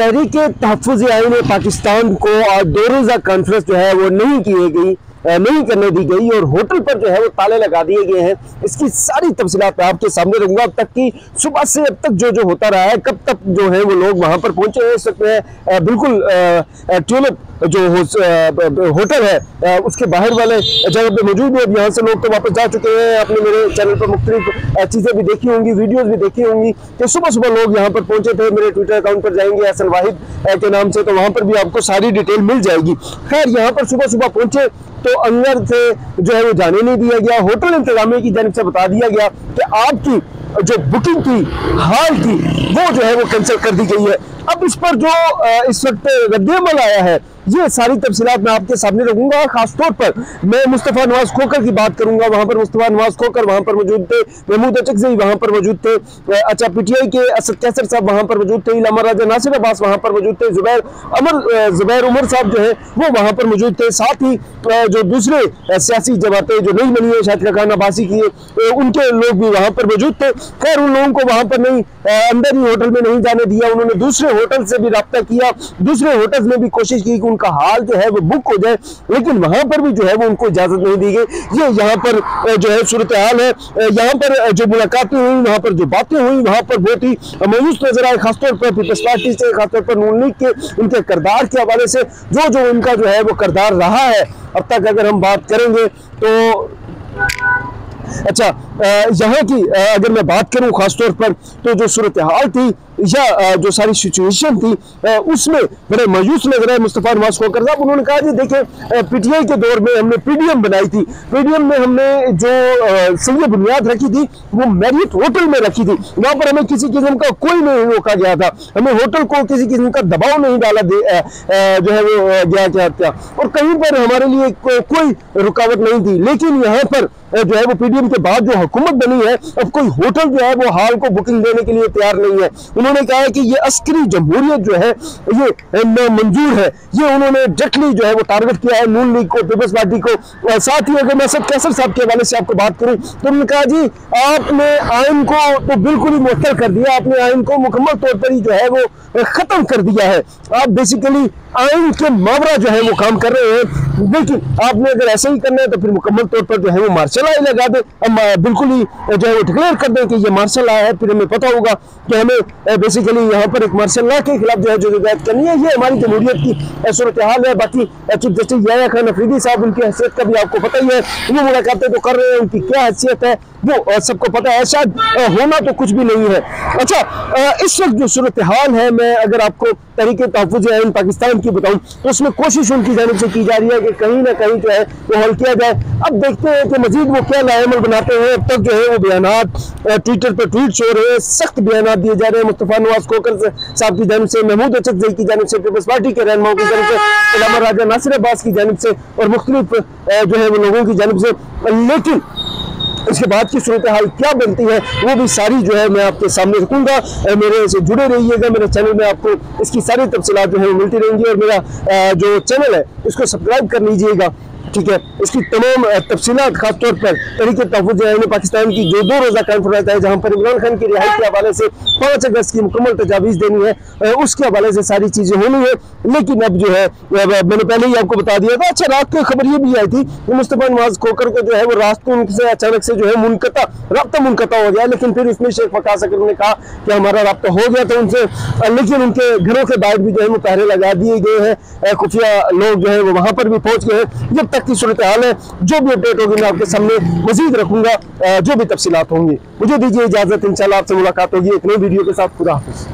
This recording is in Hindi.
तहफ़्फ़ुज़ आईन पाकिस्तान को 2 रोज़ा कॉन्फ्रेंस जो है वो नहीं करने दी गई और होटल पर जो है वो ताले लगा दिए गए हैं। इसकी सारी तफसीलात मैं आपके सामने रखूंगा। अब तक की सुबह से अब तक जो होता रहा है, कब तक जो है वो लोग वहां पर पहुंचे हैं। इस वक्त मैं बिल्कुल ट्यूलिप जो होटल है उसके बाहर वाले जगह पे मौजूद है। अब यहाँ से लोग तो वापस जा चुके हैं। आपने मेरे चैनल पर मुख्तलिफ चीज़ें भी देखी होंगी, वीडियोस भी देखी होंगी कि सुबह सुबह लोग यहाँ पर पहुंचे थे। मेरे ट्विटर अकाउंट पर जाएंगे हसन वाहिद के नाम से, तो वहाँ पर भी आपको सारी डिटेल मिल जाएगी। खैर, यहाँ पर सुबह सुबह पहुंचे तो अंदर से जो है वो जाने नहीं दिया गया। होटल इंतजामिया की जानिब से बता दिया गया कि आपकी जो बुकिंग थी, हाल थी, वो जो है वो कैंसिल कर दी गई है। अब इस पर जो इस वक्त रद्द-ए-अमल आया है, ये सारी तफसीलात मैं आपके सामने रखूंगा। खासतौर पर मैं मुस्तफ़ा नवाज खोकर की बात करूंगा। वहां पर मुस्तफ़ा नवाज खोकर वहां पर मौजूद थे, महमूद अचकज़ई वहां पर मौजूद थे, अच्छा पीटीआई के असद कैसर साहब वहां पर मौजूद थे, इलामा राजा नासिर अब्बास वहां पर मौजूद थे, जुबैर उमर साहब जो है वो वहां पर मौजूद थे। साथ ही जो दूसरे सियासी जमातें जो नहीं बनी है, शाहिद खान अब्बासी की, उनके लोग भी वहां पर मौजूद थे। खैर, उन लोगों को वहां पर नहीं, अंदर ही होटल में नहीं जाने दिया। उन्होंने दूसरे होटल से भी रब्ता किया, दूसरे होटल में भी कोशिश की कि उनका हाल जो है वो बुक हो जाए, लेकिन वहां पर भी जो है वो उनको इजाजत नहीं दी गई। ये यहाँ पर जो है सूरत हाल है। यहाँ पर जो मुलाकातें हुई, वहां पर जो बातें हुई, वहां पर बहुत ही मायूस नजर आए, खासतौर पर पीपल्स पार्टी से, खासतौर पर नून लीग के उनके किरदार के हवाले से जो उनका जो है वो किरदार रहा है अब तक, अगर हम बात करेंगे तो अच्छा यहाँ की अगर मैं बात करूँ खासतौर पर, तो जो सूरत हाल थी या जो सारी सिचुएशन थी उसमें बड़े मायूस लग रहे हैं मुस्तफ़ा नवाज खोकर साहब। उन्होंने कहा जी देखिए, पीटीआई के दौर में हमने पीडीएम बनाई थी, पीडीएम में हमने जो सही बुनियाद रखी थी वो मैरियट होटल में रखी थी। वहाँ पर हमें किसी किस्म का कोई नहीं रोका गया था, हमें होटल को किसी किस्म का दबाव नहीं डाला जो है वो गया क्या, और कहीं पर हमारे लिए कोई रुकावट नहीं थी। लेकिन यहाँ पर जो है वो पीडीएम के बाद जो हुकूमत बनी है, अब कोई होटल जो है वो हाल को बुकिंग देने के लिए तैयार नहीं है। उन्होंने कहा है कि ये अस्करी जमहूरियत जो है ये मंजूर है। ये उन्होंने डायरेक्टली जो है वो टारगेट किया है नून लीग को, पीपल्स पार्टी को। साथ ही अगर मैं असद कैसर साहब के हवाले से आपको बात करूं तो उन्होंने कहा जी आपने आइन को तो बिल्कुल ही मुअत्तल कर दिया, आपने आइन को मुकम्मल तौर पर ही जो है वो खत्म कर दिया है। आप बेसिकली आइन के मावरा जो है वो काम कर रहे हैं। लेकिन आपने अगर ऐसा ही करना है तो फिर मुकम्मल तौर पर जो है वो मार्शल लॉ लगा दे, हम बिल्कुल ही जो है वो डिक्लेयर कर दें कि ये मार्शल लॉ है। फिर हमें पता होगा कि हमें बेसिकली यहाँ पर एक मार्शल लॉ के खिलाफ जो है जो हिदायत करनी है। ये हमारी जमहूरियत की सूरत हाल है। बाकी चीफ जस्टिस याह्या खान अफरीदी साहब, उनकी हैसियत का भी आपको पता ही है, वो मुलाकातें तो कर रहे हैं, उनकी क्या हैसियत है वो सबको पता है। शायद होना तो कुछ भी नहीं है। अच्छा, इस वक्त जो सूरत हाल है, मैं अगर आपको तरीके तहफ़्फ़ुज़ आइन पाकिस्तान की बताऊं तो उसमें कोशिश उनकी जानिब से की जा रही है कि कहीं ना कहीं जो है वो हल किया जाए। अब देखते हैं कि मजीद वो क्या लाएमल बनाते हैं। अब तक जो है वो बयानात ट्विटर पर ट्वीट्स हो रहे हैं, सख्त बयानात दिए जा रहे हैं मुस्तफ़ा नवाज खोकर साहब की जानिब से, महमूद अचकज़ई की जानिब से, पीपल्स पार्टी के रहनुमाओं की जानिब से, इलामा राजा नासिर अब्बास की जानिब से और मुख्तलिफ जो है वो लोगों की जानिब से। लेकिन इसके बाद की सूरत हाल क्या बनती है वो भी सारी जो है मैं आपके सामने रखूंगा। मेरे से जुड़े रहिएगा, मेरे चैनल में आपको इसकी सारी तफसीलात जो है वो मिलती रहेंगी। और मेरा जो चैनल है इसको सब्सक्राइब कर लीजिएगा, ठीक है। इसकी तमाम तफसीलात खासतौर पर तरीके तहफ़्फ़ुज़ आइन पाकिस्तान की जो 2 रोज़ा कॉन्फ्रेंस है, जहाँ पर इमरान खान की रिहाई के हवाले से 5 अगस्त की मुकम्मल तजावीज़ देनी है, उसके हवाले से सारी चीज़ें होनी है। लेकिन अब जो है मैंने पहले ही आपको बता दिया था। अच्छा, रात को खबर ये भी आई थी कि मुस्तफ़ा नवाज खोकर को जो है वो रास्तों उनसे अचानक से जो है रब्ता मुनक़ता हो गया। लेकिन फिर इसमें शेख वक़ार सकल ने कहा कि हमारा रब्ता हो गया था उनसे, लेकिन उनके घरों के बाहर भी जो है वो पहरे लगा दिए गए हैं, खुफिया लोग जो है वो वहाँ पर भी पहुँच गए हैं। जब तक की सूरत हाल है, जो भी अपडेट होगी मैं आपके सामने मजीद रखूंगा, जो भी तफसीलात होंगी। मुझे दीजिए इजाजत, इंशाल्लाह आपसे मुलाकात होगी एक नई वीडियो के साथ। खुदा हाफिज़।